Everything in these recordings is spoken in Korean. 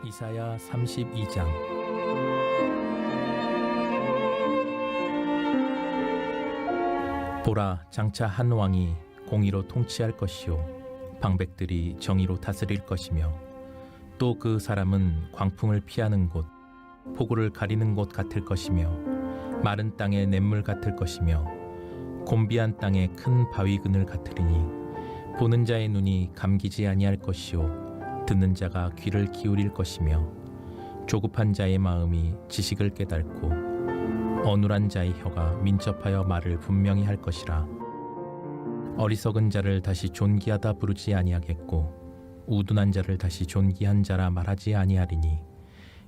이사야 32장. 보라, 장차 한 왕이 공의로 통치할 것이요 방백들이 정의로 다스릴 것이며, 또 그 사람은 광풍을 피하는 곳, 폭우를 가리는 곳 같을 것이며, 마른 땅의 냇물 같을 것이며, 곤비한 땅의 큰 바위 그늘 같으리니, 보는 자의 눈이 감기지 아니할 것이요 듣는 자가 귀를 기울일 것이며, 조급한 자의 마음이 지식을 깨닫고 어눌한 자의 혀가 민첩하여 말을 분명히 할 것이라. 어리석은 자를 다시 존귀하다 부르지 아니하겠고, 우둔한 자를 다시 존귀한 자라 말하지 아니하리니,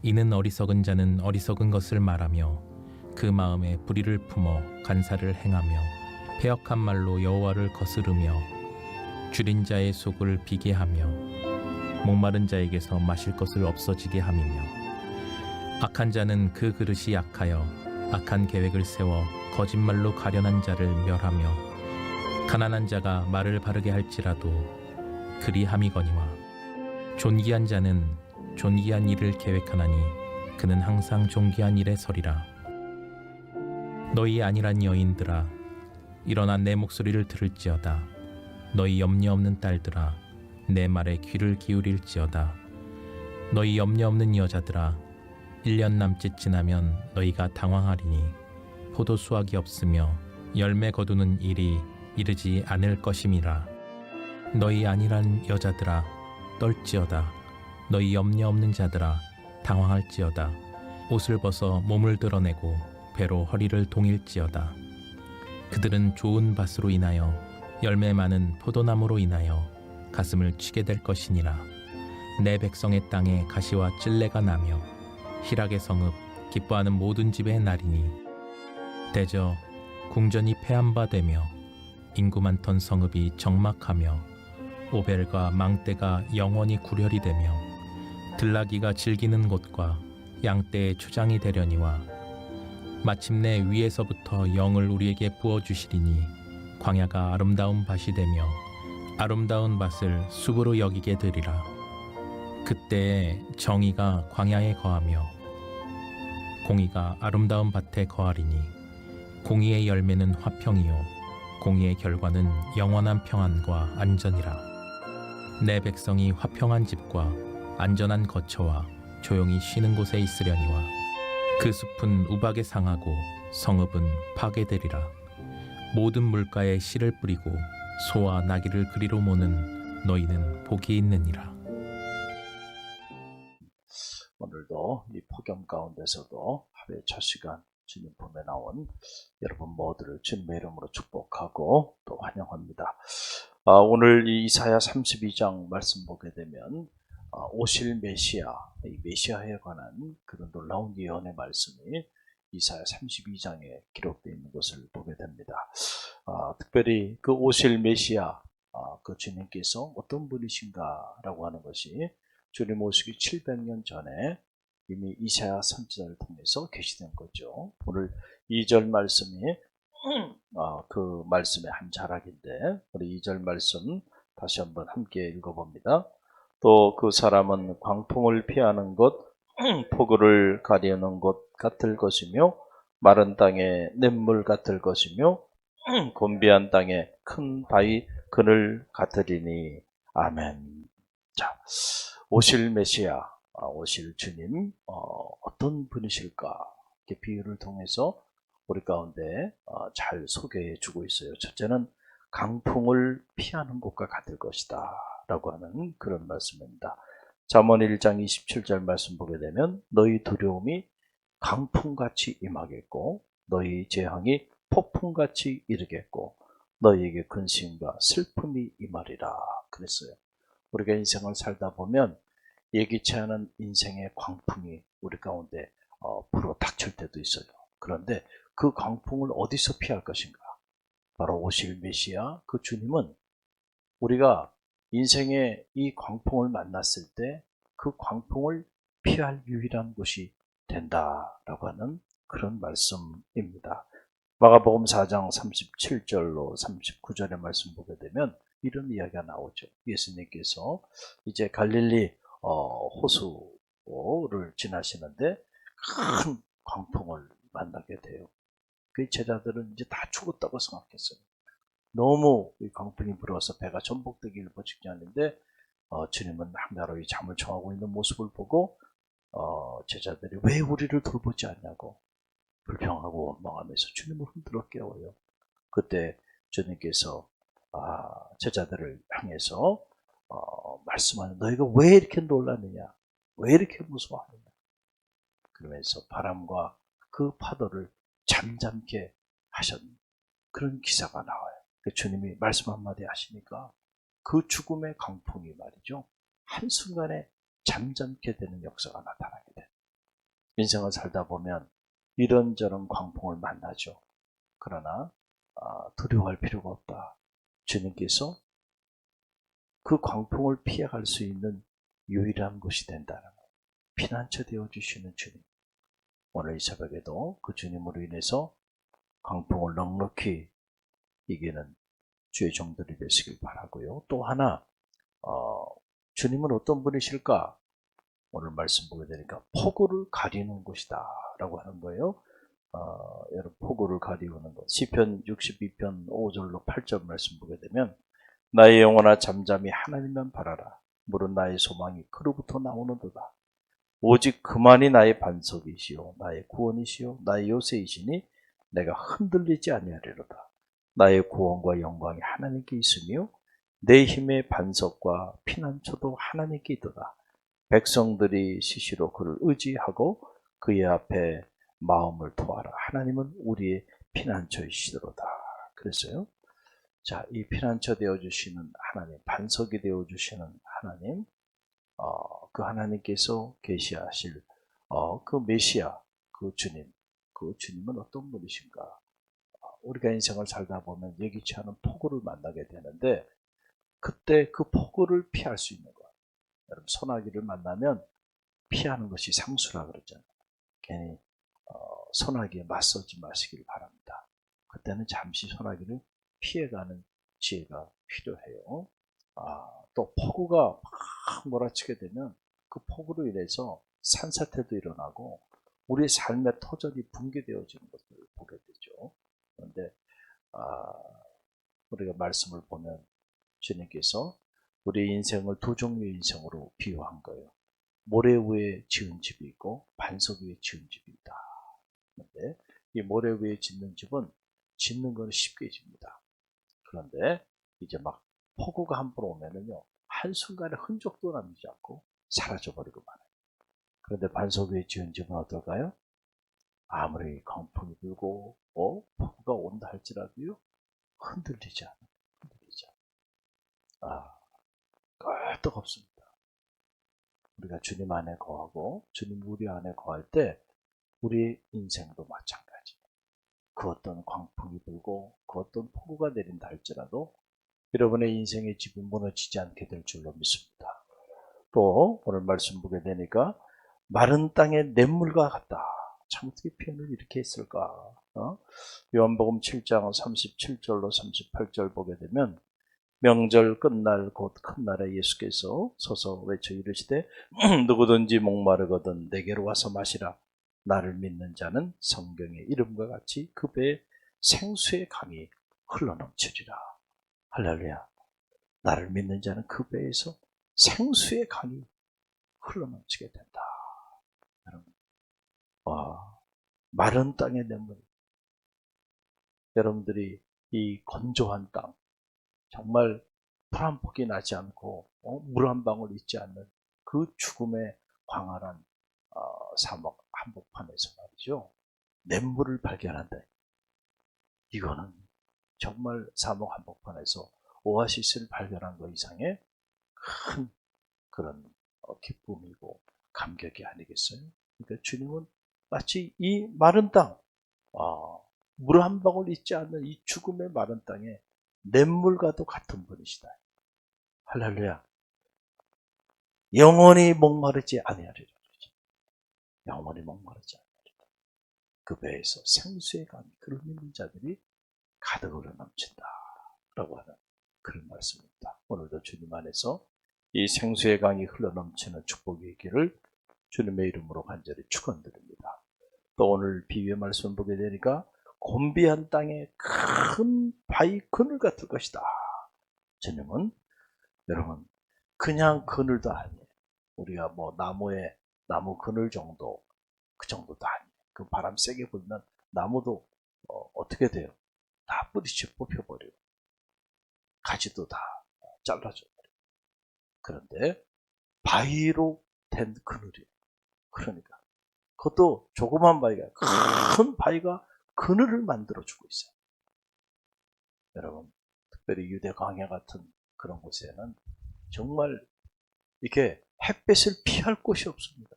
이는 어리석은 자는 어리석은 것을 말하며 그 마음에 불의를 품어 간사를 행하며 패역한 말로 여호와를 거스르며 줄인 자의 속을 비게 하며 목마른 자에게서 마실 것을 없어지게 함이며, 악한 자는 그 그릇이 약하여 악한 계획을 세워 거짓말로 가련한 자를 멸하며, 가난한 자가 말을 바르게 할지라도 그리 함이거니와, 존귀한 자는 존귀한 일을 계획하나니 그는 항상 존귀한 일에 서리라. 너희 안일한 여인들아, 일어나 내 목소리를 들을지어다. 너희 염려 없는 딸들아, 내 말에 귀를 기울일지어다. 너희 염려 없는 여자들아, 1년 남짓 지나면 너희가 당황하리니, 포도 수확이 없으며 열매 거두는 일이 이르지 않을 것임이라. 너희 안일한 여자들아, 떨지어다. 너희 염려 없는 자들아, 당황할지어다. 옷을 벗어 몸을 드러내고 배로 허리를 동일지어다. 그들은 좋은 밭으로 인하여 열매 많은 포도나무로 인하여 가슴을 치게 될 것이니라. 내 백성의 땅에 가시와 찔레가 나며 희락의 성읍 기뻐하는 모든 집의 날이니, 대저 궁전이 폐함바되며 인구 많던 성읍이 적막하며 오벨과 망대가 영원히 구렬이 되며 들나귀가 즐기는 곳과 양떼의 초장이 되려니와, 마침내 위에서부터 영을 우리에게 부어주시리니 광야가 아름다운 밭이 되며 아름다운 밭을 숲으로 여기게 되리라. 그때에 정의가 광야에 거하며 공의가 아름다운 밭에 거하리니, 공의의 열매는 화평이요 공의의 결과는 영원한 평안과 안전이라. 내 백성이 화평한 집과 안전한 거처와 조용히 쉬는 곳에 있으려니와, 그 숲은 우박에 상하고 성읍은 파괴되리라. 모든 물가에 씨를 뿌리고 소와 나귀를 그리로 모는 너희는 복이 있느니라. 오늘도 이 폭염 가운데서도 하루의 첫 시간 주님 품에 나온 여러분 모두를 주님의 이름으로 축복하고 또 환영합니다. 오늘 이 이사야 32장 말씀 보게 되면 오실 메시아, 이 메시아에 관한 그런 놀라운 예언의 말씀이 이사야 32장에 기록되어 있는 것을 보게 됩니다. 특별히 그 오실 메시아, 그 주님께서 어떤 분이신가 라고 하는 것이 주님 오시기 700년 전에 이미 이사야 선지자를 통해서 계시된 거죠. 오늘 2절 말씀이 그 말씀의 한 자락인데, 우리 2절 말씀 다시 한번 함께 읽어봅니다. 또 그 사람은 광풍을 피하는 곳, 폭우를 가리는 곳 같을 것이며, 마른 땅에 냇물 같을 것이며, 곤비한 땅에 큰 바위 그늘 같으리니. 아멘. 자, 오실 메시아, 오실 주님, 어떤 분이실까? 이렇게 비유를 통해서 우리 가운데 잘 소개해 주고 있어요. 첫째는 강풍을 피하는 곳과 같을 것이다 라고 하는 그런 말씀입니다. 잠언 1장 27절 말씀 보게 되면, 너희 두려움이 강풍같이 임하겠고 너희 재앙이 폭풍같이 이르겠고 너희에게 근심과 슬픔이 임하리라 그랬어요. 우리가 인생을 살다 보면 예기치 않은 인생의 광풍이 우리 가운데 불어 닥칠 때도 있어요. 그런데 그 광풍을 어디서 피할 것인가? 바로 오실 메시아 그 주님은 우리가 인생의 이 광풍을 만났을 때 그 광풍을 피할 유일한 곳이 된다라고 하는 그런 말씀입니다. 마가복음 4장 37절로 39절의 말씀 보게 되면 이런 이야기가 나오죠. 예수님께서 이제 갈릴리 호수 도를 지나시는데 큰 광풍을 만나게 돼요. 그 제자들은 이제 다 죽었다고 생각했어요. 너무 이 광풍이 불어서 배가 전복되기 일보 직전인데 주님은 한가로이 잠을 청하고 있는 모습을 보고 제자들이 왜 우리를 돌보지 않냐고 불평하고 원망하면서 주님을 흔들어 깨워요. 그때 주님께서 제자들을 향해서 말씀하는 너희가 왜 이렇게 놀라느냐, 왜 이렇게 무서워하느냐, 그러면서 바람과 그 파도를 잠잠케 하셨는 그런 기사가 나와요. 주님이 말씀 한마디 하시니까 그 죽음의 강풍이 말이죠, 한순간에 잠잠게 되는 역사가 나타나게 돼요. 인생을 살다 보면 이런저런 광풍을 만나죠. 그러나 두려워할 필요가 없다. 주님께서 그 광풍을 피해갈 수 있는 유일한 곳이 된다는 것. 피난처 되어주시는 주님. 오늘 이 새벽에도 그 주님으로 인해서 광풍을 넉넉히 이기는 주의 종들이 되시길 바라고요. 또 하나 주님은 어떤 분이실까? 오늘 말씀 보게 되니까 폭우를 가리는 곳이다 라고 하는 거예요. 여러분, 폭우를 가리우는 것. 시편 62편 5절로 8절 말씀 보게 되면 나의 영혼아 잠잠히 하나님만 바라라. 물은 나의 소망이 그로부터 나오는도다. 오직 그만이 나의 반석이시요 나의 구원이시요 나의 요새이시니 내가 흔들리지 아니하리로다. 나의 구원과 영광이 하나님께 있으며 내 힘의 반석과 피난처도 하나님께 있도다. 백성들이 시시로 그를 의지하고 그의 앞에 마음을 토하라. 하나님은 우리의 피난처이시도다. 그랬어요. 자, 이 피난처 되어주시는 하나님, 반석이 되어주시는 하나님, 그 하나님께서 계시하실 그 메시아, 그 주님은 어떤 분이신가? 우리가 인생을 살다 보면 예기치 않은 폭우를 만나게 되는데 그때 그 폭우를 피할 수 있는 것. 여러분, 소나기를 만나면 피하는 것이 상수라 그러잖아요. 괜히 소나기에 맞서지 마시길 바랍니다. 그때는 잠시 소나기를 피해가는 지혜가 필요해요. 또 폭우가 막 몰아치게 되면 그 폭우로 인해서 산사태도 일어나고 우리의 삶의 터전이 붕괴되어지는 것을 보게 되죠. 그런데 우리가 말씀을 보면 주님께서 우리 인생을 두 종류의 인생으로 비유한 거예요. 모래 위에 지은 집이 있고 반석 위에 지은 집이 있다. 그런데 이 모래 위에 짓는 집은 짓는 건 쉽게 집니다. 그런데 이제 막 폭우가 한 번 오면은요, 한순간에 흔적도 남지 않고 사라져버리고 말아요. 그런데 반석 위에 지은 집은 어떨까요? 아무리 강풍이 불고 폭우가 온다 할지라도요, 흔들리지 않아요. 끄떡없습니다. 우리가 주님 안에 거하고 주님 우리 안에 거할 때 우리 인생도 마찬가지. 그 어떤 광풍이 불고 그 어떤 폭우가 내린다 할지라도 여러분의 인생의 집이 무너지지 않게 될 줄로 믿습니다. 또 오늘 말씀 보게 되니까 마른 땅의 냇물과 같다. 참 어떻게 표현을 이렇게 했을까? 요한복음 7장 37절로 38절 보게 되면 명절 끝날 곧 큰 날에 예수께서 서서 외쳐 이르시되 누구든지 목마르거든 내게로 와서 마시라. 나를 믿는 자는 성경의 이름과 같이 그 배에 생수의 강이 흘러넘치리라. 할렐루야. 나를 믿는 자는 그 배에서 생수의 강이 흘러넘치게 된다. 여러분, 마른 땅의 냇물. 여러분들이 이 건조한 땅, 정말 풀 한 폭이 나지 않고 물 한 방울 있지 않는 그 죽음의 광활한 사막 한복판에서 말이죠, 냇물을 발견한다. 이거는 정말 사막 한복판에서 오아시스를 발견한 것 이상의 큰 그런 기쁨이고 감격이 아니겠어요? 그러니까 주님은 마치 이 마른 땅, 물 한 방울 있지 않는 이 죽음의 마른 땅에 냇물과도 같은 분이시다. 할렐루야. 영원히 목마르지 아니하리라. 영원히 목마르지 아니하리라. 그 배에서 생수의 강이 그를 믿는 자들이 가득 흘러 넘친다 라고 하는 그런 말씀입니다. 오늘도 주님 안에서 이 생수의 강이 흘러 넘치는 축복의 길을 주님의 이름으로 간절히 축원드립니다. 또 오늘 비유의 말씀을 보게 되니까 곤비한 땅에 큰 바위 그늘 같을 것이다. 주님은 여러분 그냥 그늘도 아니에요. 우리가 뭐 나무 그늘 정도 그 정도도 아니에요. 그 바람 세게 불면 나무도 어떻게 돼요? 다 뿌리째 뽑혀버려요. 가지도 다 잘라져 버려요. 그런데 바위로 된 그늘이에요. 그러니까 그것도 조그만 바위가 큰 바위가 그늘을 만들어주고 있어요. 여러분 특별히 유대 광야 같은 그런 곳에는 정말 이렇게 햇빛을 피할 곳이 없습니다.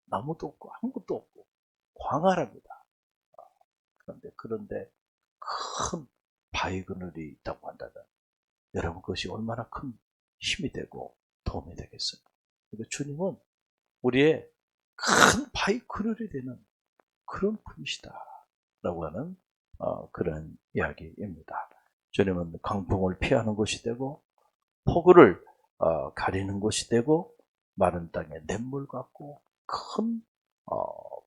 나무도 없고 아무것도 없고 광활합니다. 그런데 큰 바위 그늘이 있다고 한다면 여러분 그것이 얼마나 큰 힘이 되고 도움이 되겠어요. 그러니까 주님은 우리의 큰 바위 그늘이 되는 그런 분이시다라고 하는 그런 이야기입니다. 주님은 강풍을 피하는 곳이 되고 폭우를 가리는 곳이 되고 마른 땅에 냇물 같고 큰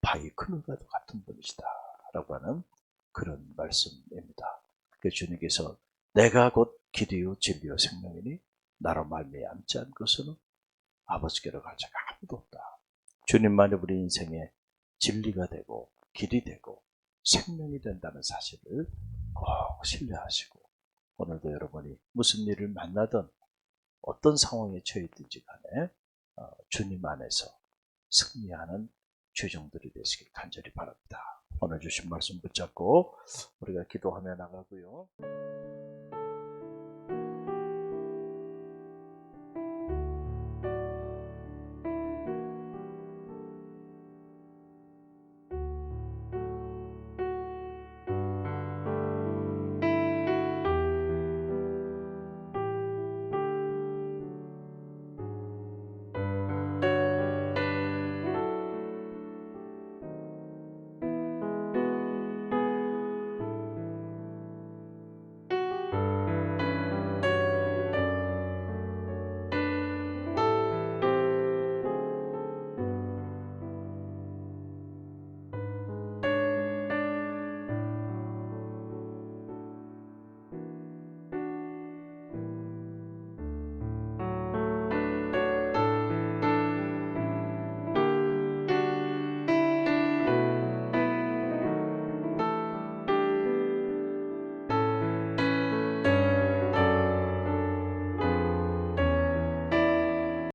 바위 그늘과도 같은 분이시다라고 하는 그런 말씀입니다. 그 주님께서 내가 곧 길이요 진리요 생명이니 나로 말미암지 않은 것은 아버지께로 갈 자가 아무도 없다. 주님만이 우리 인생의 진리가 되고 길이 되고 생명이 된다는 사실을 꼭 신뢰하시고 오늘도 여러분이 무슨 일을 만나든 어떤 상황에 처해 있든지 간에 주님 안에서 승리하는 죄종들이 되시길 간절히 바랍니다. 오늘 주신 말씀 붙잡고 우리가 기도하며 나가고요.